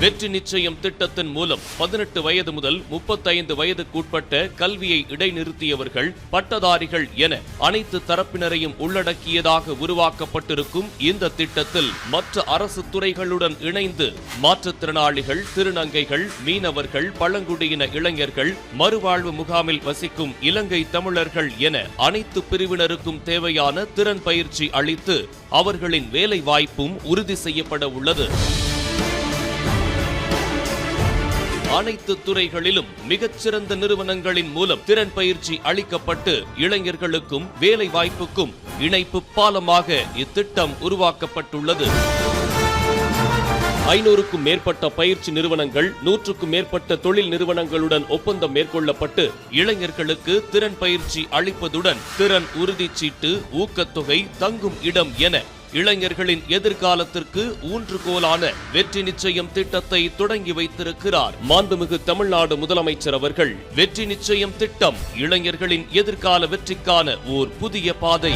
வெற்றி நிச்சயம் திட்டத்தின் மூலம் 18 வயது முதல் 35 வயதுக்குட்பட்ட கல்வியை இடைநிறுத்தியவர்கள், பட்டதாரிகள் என அனைத்து தரப்பினரையும் உள்ளடக்கியதாக உருவாக்கப்பட்டிருக்கும் இந்த திட்டத்தில் மற்ற அரசு துறைகளுடன் இணைந்து மாற்றுத்திறனாளிகள், திருநங்கைகள், மீனவர்கள், பழங்குடியின இளைஞர்கள், மறுவாழ்வு முகாமில் வசிக்கும் இலங்கை தமிழர்கள் என அனைத்து பிரிவினருக்கும் தேவையான திறன் பயிற்சி அளித்து அவர்களின் வேலை வாய்ப்பும் உறுதி செய்யப்பட உள்ளது. அனைத்து துறைகளிலும் மிகச்சிறந்த நிறுவனங்களின் மூலம் திறன் பயிற்சி அளிக்கப்பட்டு இளைஞர்களுக்கும் வேலை வாய்ப்புக்கும் இணைப்பு பாலமாக இத்திட்டம் உருவாக்கப்பட்டுள்ளது. 500க்கும் மேற்பட்ட பயிற்சி நிறுவனங்கள், 100க்கும் மேற்பட்ட தொழில் நிறுவனங்களுடன் ஒப்பந்தம் மேற்கொள்ளப்பட்டு இளைஞர்களுக்கு திறன் பயிற்சி அளிப்பதுடன் திறன் உறுதிச்சீட்டு, ஊக்கத்தொகை, தங்கும் இடம் என இளைஞர்களின் எதிர்காலத்திற்கு ஊன்றுகோலான வெற்றி நிச்சயம் திட்டத்தை தொடங்கி வைத்திருக்கிறார் மாண்புமிகு தமிழ்நாடு முதலமைச்சர் அவர்கள். வெற்றி நிச்சயம் திட்டம் இளைஞர்களின் எதிர்கால வெற்றிக்கான ஓர் புதிய பாதை.